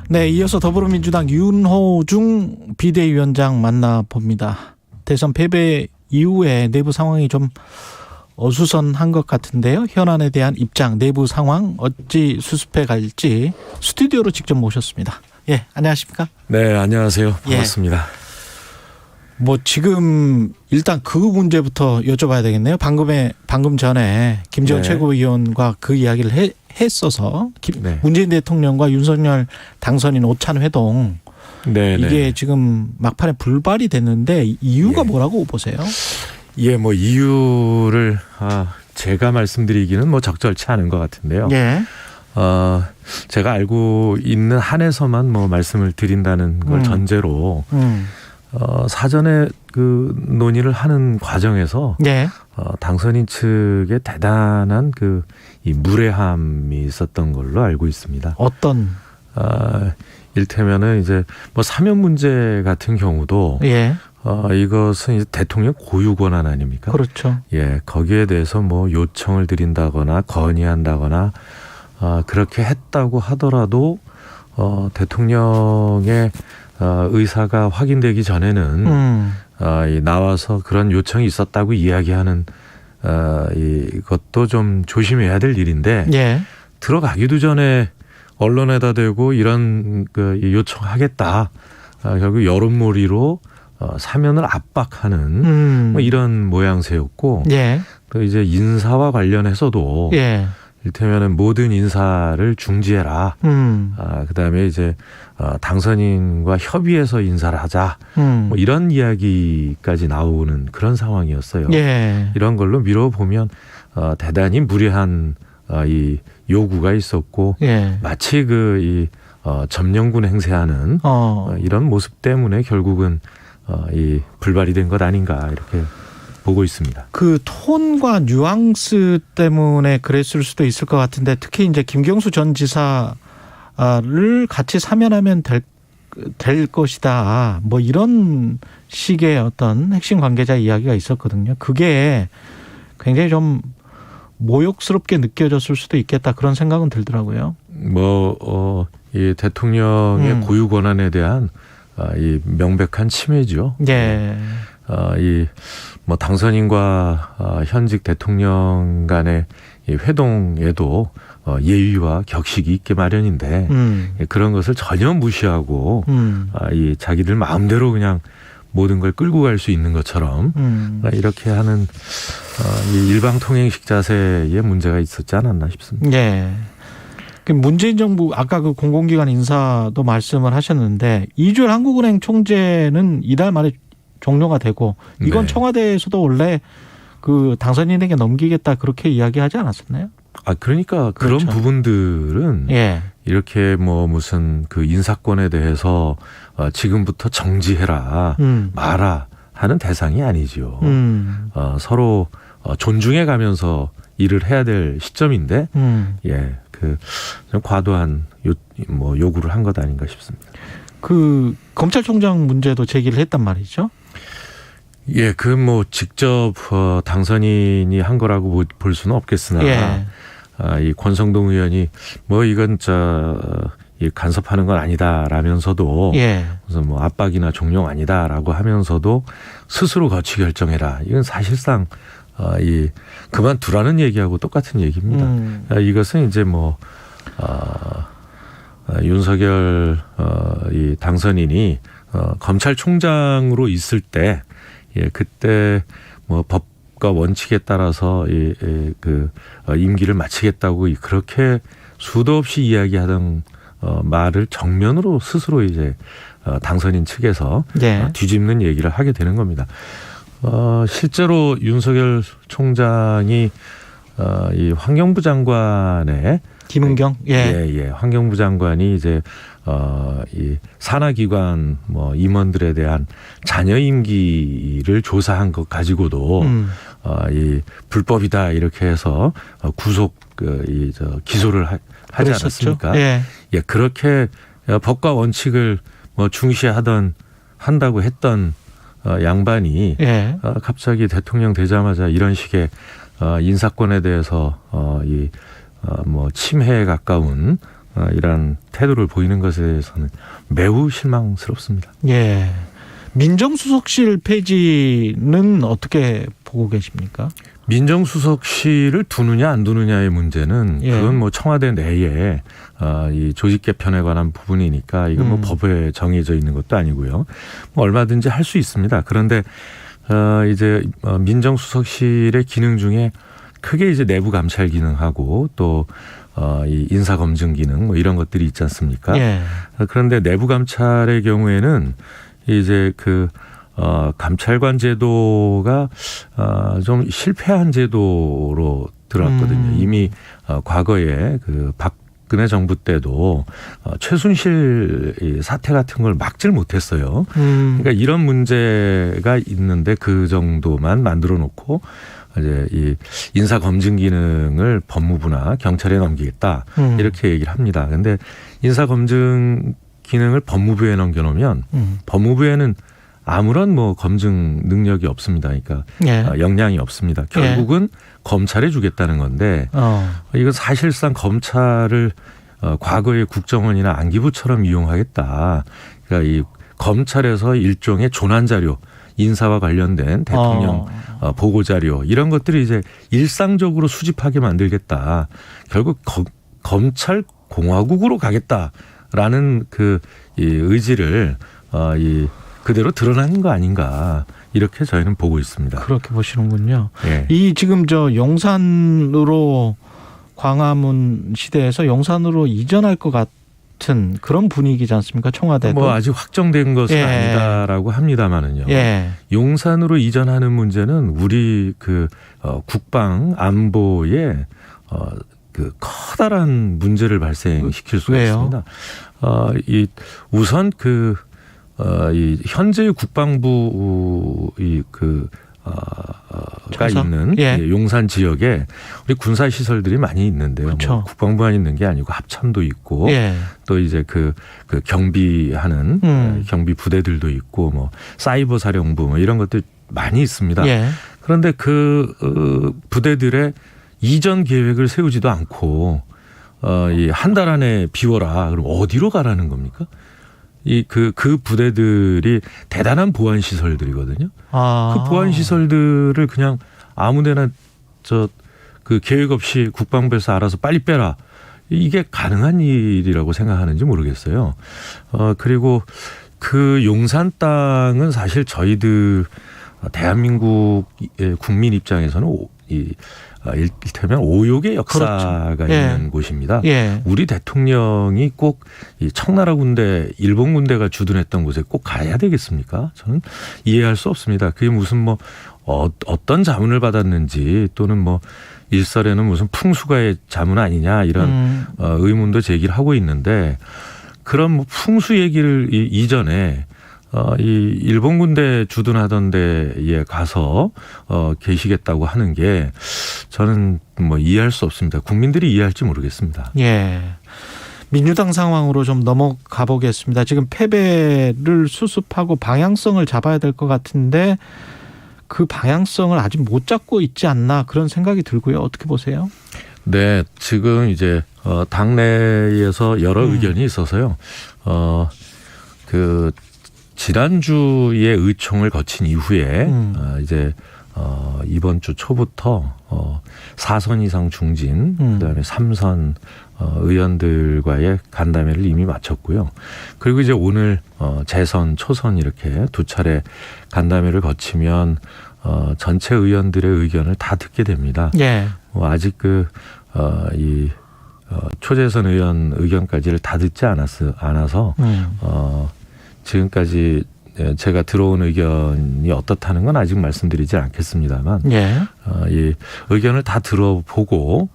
네, 이어서 더불어민주당 윤호중 비대위원장 만나봅니다. 대선 패배 이후에 내부 상황이 좀 어수선한 것 같은데요. 현안에 대한 입장, 내부 상황 어찌 수습해 갈지 스튜디오로 직접 모셨습니다. 예, 안녕하십니까? 네, 안녕하세요. 반갑습니다. 뭐 지금 일단 그 문제부터 여쭤봐야 되겠네요. 방금 전에 김재원 최고위원과 그 이야기를 했어서 문재인 대통령과 윤석열 당선인 오찬 회동 이게 지금 막판에 불발이 됐는데 이유가 뭐라고 보세요? 예, 뭐 이유를 제가 말씀드리기는 뭐 적절치 않은 것 같은데요. 제가 알고 있는 한에서만 뭐 말씀을 드린다는 걸 전제로 사전에 그 논의를 하는 과정에서 당선인 측에 대단한 이 무례함이 있었던 걸로 알고 있습니다. 어떤? 일테면은 이제 뭐 사면 문제 같은 경우도 이것은 이제 대통령 고유 권한 아닙니까? 그렇죠. 예, 거기에 대해서 뭐 요청을 드린다거나 건의한다거나 그렇게 했다고 하더라도 대통령의 의사가 확인되기 전에는 나와서 그런 요청이 있었다고 이야기하는 이것도 좀 조심해야 될 일인데 들어가기도 전에 언론에다 대고 이런 요청하겠다 결국 여론몰이로 사면을 압박하는 뭐 이런 모양새였고 또 이제 인사와 관련해서도 일테면은 모든 인사를 중지해라. 그다음에 이제 당선인과 협의해서 인사를 하자. 뭐 이런 이야기까지 나오는 그런 상황이었어요. 이런 걸로 미뤄보면 대단히 무례한 이 요구가 있었고 마치 이 점령군 행세하는 이런 모습 때문에 결국은 이 불발이 된 것 아닌가 이렇게 보고 있습니다. 그 톤과 뉘앙스 때문에 그랬을 수도 있을 것 같은데 특히 이제 김경수 전 지사를 같이 사면하면 될 것이다. 뭐 이런 식의 어떤 핵심 관계자 이야기가 있었거든요. 그게 굉장히 좀 모욕스럽게 느껴졌을 수도 있겠다 그런 생각은 들더라고요. 이 대통령의 고유 권한에 대한 이 명백한 침해죠. 뭐 당선인과 현직 대통령 간의 이 회동에도 예의와 격식이 있게 마련인데 그런 것을 전혀 무시하고 이 자기들 마음대로 그냥 모든 걸 끌고 갈 수 있는 것처럼 이렇게 하는 이 일방통행식 자세에 문제가 있었지 않았나 싶습니다. 문재인 정부 아까 그 공공기관 인사도 말씀을 하셨는데 이주열 한국은행 총재는 이달 말에 종료가 되고 이건 청와대에서도 원래 그 당선인에게 넘기겠다 그렇게 이야기하지 않았었나요? 그러니까 그런 부분들은 이렇게 뭐 무슨 그 인사권에 대해서 지금부터 정지해라 마라 하는 대상이 아니죠. 서로 존중해 가면서 일을 해야 될 시점인데 좀 과도한 요구를 한 것 아닌가 싶습니다. 그 검찰총장 문제도 제기를 했단 말이죠. 뭐 직접 당선인이 한 거라고 볼 수는 없겠으나 이 권성동 의원이 뭐 이건 이 간섭하는 건 아니다라면서도 무슨 뭐 압박이나 종용 아니다라고 하면서도 스스로 거치 결정해라. 이건 사실상 이 그만두라는 얘기하고 똑같은 얘기입니다. 이것은 이제 뭐 윤석열 이 당선인이 검찰총장으로 있을 때 그때 뭐 법과 원칙에 따라서 그 임기를 마치겠다고 그렇게 수도 없이 이야기하던 말을 정면으로 스스로 이제 당선인 측에서 뒤집는 얘기를 하게 되는 겁니다. 실제로 윤석열 총장이 이 환경부 장관의 김은경 환경부 장관이 이제 이 산하기관 뭐 임원들에 대한 자녀 임기를 조사한 것 가지고도 이 불법이다 이렇게 해서 구속 기소를 하지 않았습니까? 그렇게 법과 원칙을 뭐 한다고 했던 양반이 갑자기 대통령 되자마자 이런 식의 인사권에 대해서 뭐 침해에 가까운 이러한 태도를 보이는 것에 대해서는 매우 실망스럽습니다. 예. 민정수석실 폐지는 어떻게 보고 계십니까? 민정수석실을 두느냐 안 두느냐의 문제는 그건 뭐 청와대 내에 이 조직 개편에 관한 부분이니까 이건 뭐 법에 정해져 있는 것도 아니고요. 뭐 얼마든지 할 수 있습니다. 그런데 이제 민정수석실의 기능 중에 크게 이제 내부 감찰 기능하고 또 이 인사 검증 기능 뭐 이런 것들이 있지 않습니까? 그런데 내부 감찰의 경우에는 이제 감찰관 제도가 좀 실패한 제도로 들어왔거든요. 이미 과거에 박근혜 정부 때도 최순실 사태 같은 걸 막질 못했어요. 그러니까 이런 문제가 있는데 그 정도만 만들어 놓고 이제 이 인사 검증 기능을 법무부나 경찰에 넘기겠다 이렇게 얘기를 합니다. 그런데 인사 검증 기능을 법무부에 넘겨놓으면 법무부에는 아무런 뭐 검증 능력이 없습니다. 그러니까 역량이 없습니다. 결국은 검찰에 주겠다는 건데 이건 사실상 검찰을 과거의 국정원이나 안기부처럼 이용하겠다. 그러니까 이 검찰에서 일종의 조난 자료, 인사와 관련된 대통령 보고 자료 이런 것들이 이제 일상적으로 수집하게 만들겠다. 결국 검찰 공화국으로 가겠다라는 이 의지를 그대로 드러나는 거 아닌가 이렇게 저희는 보고 있습니다. 그렇게 보시는군요. 이 지금 용산으로 광화문 시대에서 용산으로 이전할 것 같은 그런 분위기지 않습니까? 청와대도. 뭐 아직 확정된 것은 아니다라고 합니다만은요. 용산으로 이전하는 문제는 우리 국방 안보에 커다란 문제를 발생시킬 수가 있습니다. 우선 이 현재 국방부 가 있는 용산 지역에 우리 군사 시설들이 많이 있는데요. 뭐 국방부만 있는 게 아니고 합참도 있고 또 이제 경비하는 경비 부대들도 있고 뭐 사이버 사령부 뭐 이런 것들 많이 있습니다. 그런데 부대들의 이전 계획을 세우지도 않고 한 달 안에 비워라. 그럼 어디로 가라는 겁니까? 그 부대들이 대단한 보안 시설들이거든요. 그 보안 시설들을 그냥 아무데나 계획 없이 국방부에서 알아서 빨리 빼라. 이게 가능한 일이라고 생각하는지 모르겠어요. 그리고 용산 땅은 사실 저희들 대한민국의 국민 입장에서는 일테면 오욕의 역사가 있는 곳입니다. 우리 대통령이 꼭 이 청나라 군대, 일본 군대가 주둔했던 곳에 꼭 가야 되겠습니까? 저는 이해할 수 없습니다. 그게 무슨 어떤 자문을 받았는지 또는 일설에는 무슨 풍수가의 자문 아니냐 이런 의문도 제기를 하고 있는데 그런 풍수 얘기를 이전에 이 일본 군대 주둔하던 데에 가서 계시겠다고 하는 게 저는 이해할 수 없습니다. 국민들이 이해할지 모르겠습니다. 민주당 상황으로 좀 넘어가 보겠습니다. 지금 패배를 수습하고 방향성을 잡아야 될 것 같은데 그 방향성을 아직 못 잡고 있지 않나 그런 생각이 들고요. 어떻게 보세요? 네, 지금 이제 당내에서 여러 의견이 있어서요. 지난주에 의총을 거친 이후에 이제 이번 주 초부터 4선 이상 중진 그다음에 3선 의원들과의 간담회를 이미 마쳤고요. 그리고 이제 오늘 재선, 초선 이렇게 두 차례 간담회를 거치면 전체 의원들의 의견을 다 듣게 됩니다. 아직 초재선 의원 의견까지를 다 듣지 않아서 지금까지 제가 들어온 의견이 어떻다는 건 아직 말씀드리지 않겠습니다만 이 의견을 다 들어보고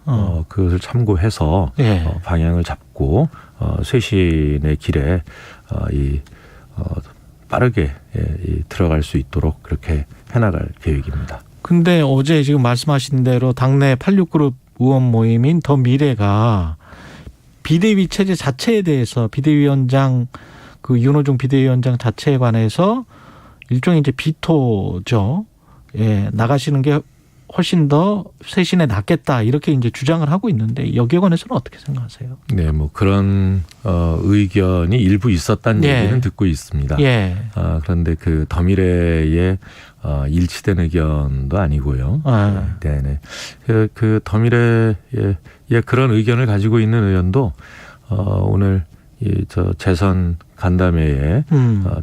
그것을 참고해서 방향을 잡고 쇄신의 길에 빠르게 들어갈 수 있도록 그렇게 해나갈 계획입니다. 근데 어제 지금 말씀하신 대로 당내 86그룹 의원 모임인 더 미래가 비대위 체제 자체에 대해서 비대위원장 윤호중 비대위원장 자체에 관해서 일종의 이제 비토죠. 나가시는 게 훨씬 더 쇄신에 낫겠다 이렇게 이제 주장을 하고 있는데 여기에 관해서는 어떻게 생각하세요? 네, 뭐 그런 의견이 일부 있었다는 예. 얘기는 듣고 있습니다. 예. 그런데 그 더미래의 일치된 의견도 아니고요. 아. 네, 그 더미래의 그런 의견을 가지고 있는 의원도 오늘 저 재선 간담회에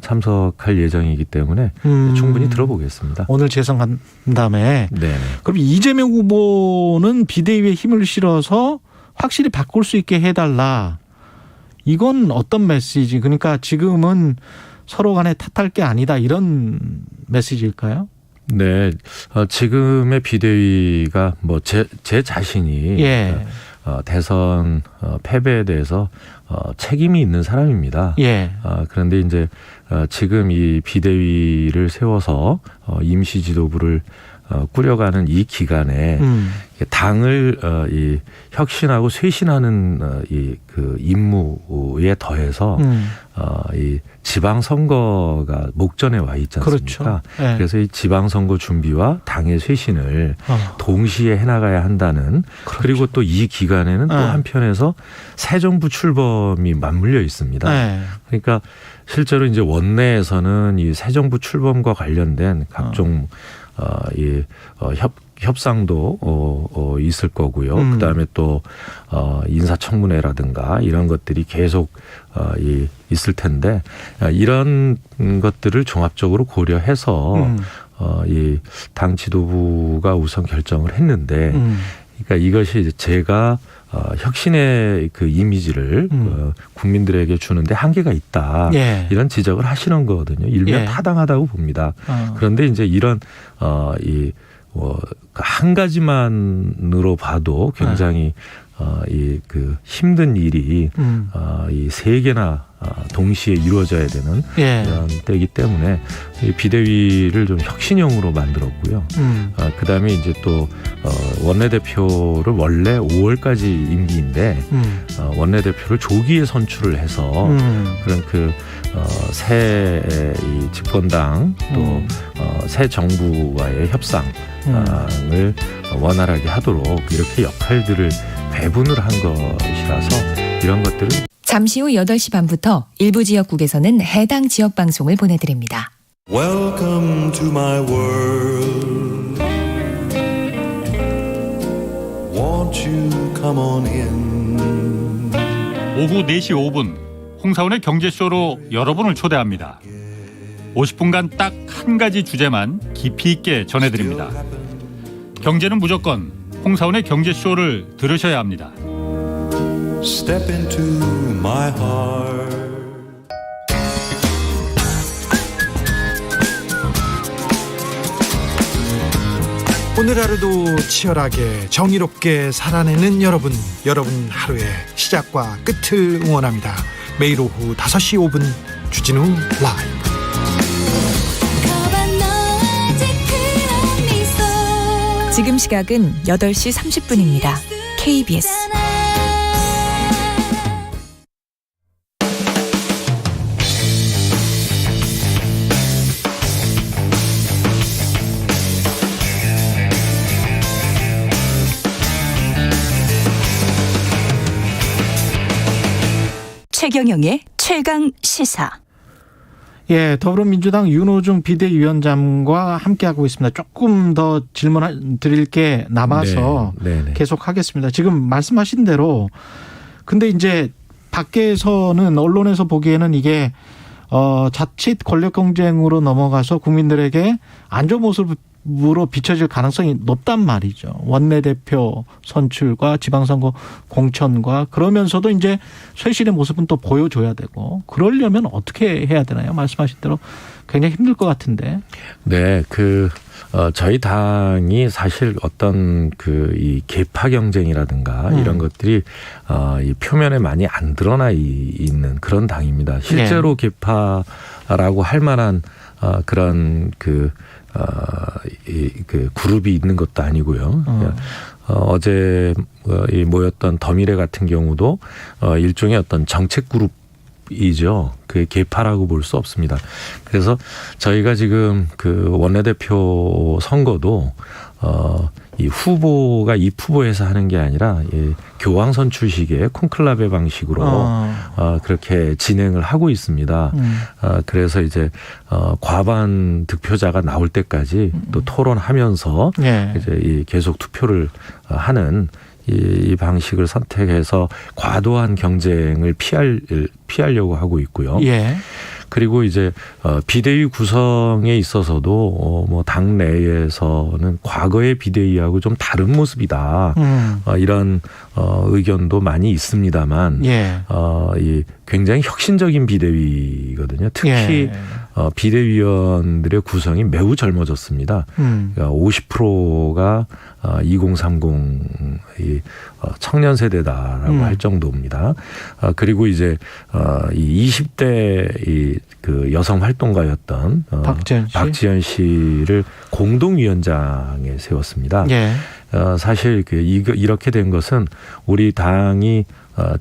참석할 예정이기 때문에 충분히 들어보겠습니다. 오늘 재선 간담회. 네. 그럼 이재명 후보는 비대위에 힘을 실어서 확실히 바꿀 수 있게 해달라. 이건 어떤 메시지? 그러니까 지금은 서로 간에 탓할 게 아니다 이런 메시지일까요? 네. 지금의 비대위가 뭐 제 자신이 예. 대선 패배에 대해서 책임이 있는 사람입니다. 예. 그런데 이제 지금 이 비대위를 세워서 임시 지도부를 꾸려가는 이 기간에 당을 이 혁신하고 쇄신하는 그 임무에 더해서 이 지방 선거가 목전에 와 있지 않습니까? 그렇죠. 네. 그래서 이 지방 선거 준비와 당의 쇄신을 동시에 해나가야 한다는 그렇죠. 그리고 또 이 기간에는 또 한편에서 새 정부 출범이 맞물려 있습니다. 네. 그러니까 실제로 이제 원내에서는 이 새 정부 출범과 관련된 각종 협상도 있을 거고요. 그다음에 또 인사청문회라든가 이런 것들이 계속 있을 텐데 이런 것들을 종합적으로 고려해서 이 당 지도부가 우선 결정을 했는데 그러니까 이것이 이제 제가 혁신의 그 이미지를 국민들에게 주는데 한계가 있다. 예. 이런 지적을 하시는 거거든요. 일면 예. 타당하다고 봅니다. 그런데 이제 이런 한 가지만으로 봐도 굉장히 이 그 힘든 일이 이 세 개나 동시에 이루어져야 되는 예. 이런 때이기 때문에 이 비대위를 좀 혁신형으로 만들었고요. 그다음에 이제 또 원내대표를 원래 5월까지 임기인데 원내대표를 조기에 선출을 해서 그런 그 새 이 집권당 또 새 정부와의 협상을 원활하게 하도록 이렇게 역할들을 배분을 한 것이라서 이런 것들은 잠시 후 8시 반부터 일부 지역국에서는 해당 지역 방송을 보내드립니다. Welcome to my world. Won't you come on in? 오후 4시 5분 홍사원의 경제쇼로 여러분을 초대합니다. 50분간 딱 한 가지 주제만 깊이 있게 전해드립니다. 경제는 무조건 홍사원의 경제쇼를 들으셔야 합니다. Step into my heart. 오늘 하루도 치열하게 정의롭게 살아내는 여러분 하루의 시작과 끝을 응원합니다. 매일 오후 5시 5분 주진우 라이브. 지금 시각은 8시 30분입니다. KBS 최경영의 최강 시사. 예, 더불어민주당 윤호중 비대위원장과 함께하고 있습니다. 조금 더 질문 드릴 게 남아서 네. 계속 하겠습니다. 지금 말씀하신 대로 근데 이제 밖에서는 언론에서 보기에는 이게 자칫 권력 경쟁으로 넘어가서 국민들에게 안 좋은 모습으로 비춰질 가능성이 높단 말이죠. 원내대표 선출과 지방선거 공천과 그러면서도 이제 쇄신의 모습은 또 보여줘야 되고 그러려면 어떻게 해야 되나요? 말씀하신 대로 굉장히 힘들 것 같은데. 네, 저희 당이 사실 어떤 이 계파 경쟁이라든가 이런 것들이 이 표면에 많이 안 드러나 있는 그런 당입니다. 실제로 계파라고 할 만한 그런 그 그룹이 있는 것도 아니고요. 어제 모였던 더미래 같은 경우도 일종의 어떤 정책 그룹이죠. 그게 계파라고 볼 수 없습니다. 그래서 저희가 지금 그 원내대표 선거도 이 후보가 입 후보에서 하는 게 아니라 교황 선출식의 콘클라베 방식으로 그렇게 진행을 하고 있습니다. 그래서 이제 과반 득표자가 나올 때까지 또 토론하면서 예. 이제 계속 투표를 하는 이 방식을 선택해서 과도한 경쟁을 피하려고 하고 있고요. 예. 그리고 이제 비대위 구성에 있어서도 뭐 당 내에서는 과거의 비대위하고 좀 다른 모습이다. 이런 의견도 많이 있습니다만 예. 이 굉장히 혁신적인 비대위거든요. 특히 예. 비대위원들의 구성이 매우 젊어졌습니다. 그러니까 50%가 2030 청년 세대다라고 할 정도입니다. 그리고 이제 이 20대 그 여성 활동가였던 박지연 씨를 공동위원장에 세웠습니다. 예. 사실 이렇게 된 것은 우리 당이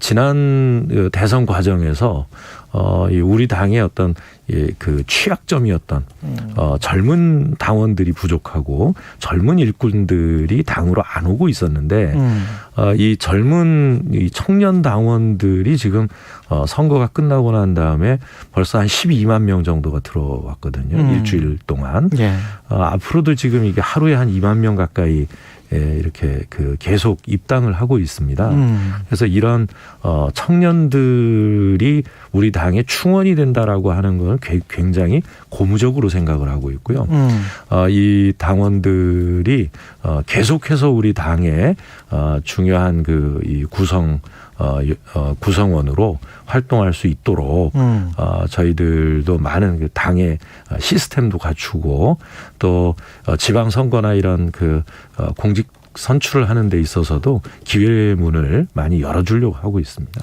지난 대선 과정에서 우리 당의 어떤 그 취약점이었던 젊은 당원들이 부족하고 젊은 일꾼들이 당으로 안 오고 있었는데 이 젊은 이 청년 당원들이 지금 선거가 끝나고 난 다음에 벌써 한 12만 명 정도가 들어왔거든요. 일주일 동안. 예. 앞으로도 지금 이게 하루에 한 2만 명 가까이 이렇게 계속 입당을 하고 있습니다. 그래서 이런 청년들이 우리 당의 충원이 된다라고 하는 건 굉장히 고무적으로 생각을 하고 있고요. 이 당원들이 계속해서 우리 당의 중요한 이 구성원으로 활동할 수 있도록 저희들도 많은 그 당의 시스템도 갖추고 또 지방선거나 이런 공직 선출을 하는 데 있어서도 기회의 문을 많이 열어주려고 하고 있습니다.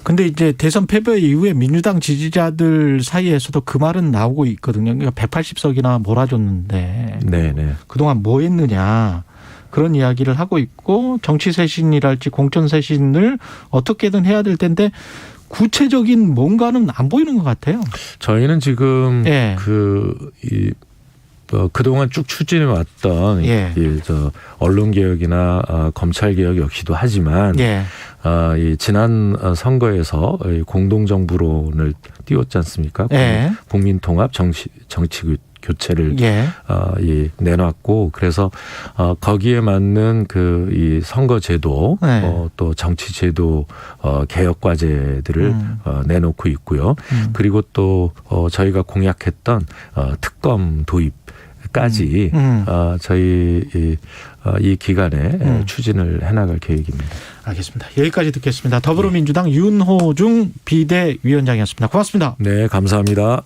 근데 이제 대선 패배 이후에 민주당 지지자들 사이에서도 그 말은 나오고 있거든요. 그러니까 180석이나 몰아줬는데 네네. 그동안 뭐 했느냐. 그런 이야기를 하고 있고 정치 쇄신이랄지 공천 쇄신을 어떻게든 해야 될 텐데 구체적인 뭔가는 안 보이는 것 같아요. 저희는 지금 예. 그동안 쭉 추진해 왔던 예. 언론 개혁이나 검찰 개혁 역시도 하지만 예. 이 지난 선거에서 공동 정부론을 띄웠지 않습니까? 예. 국민 통합 정치 교체를 예. 내놨고 그래서 거기에 맞는 이 선거제도 네. 또 정치제도 개혁 과제들을 내놓고 있고요. 그리고 또 저희가 공약했던 특검 도입까지 저희 이 기간에 추진을 해나갈 계획입니다. 알겠습니다. 여기까지 듣겠습니다. 더불어민주당 윤호중 비대위원장이었습니다. 고맙습니다. 네, 감사합니다.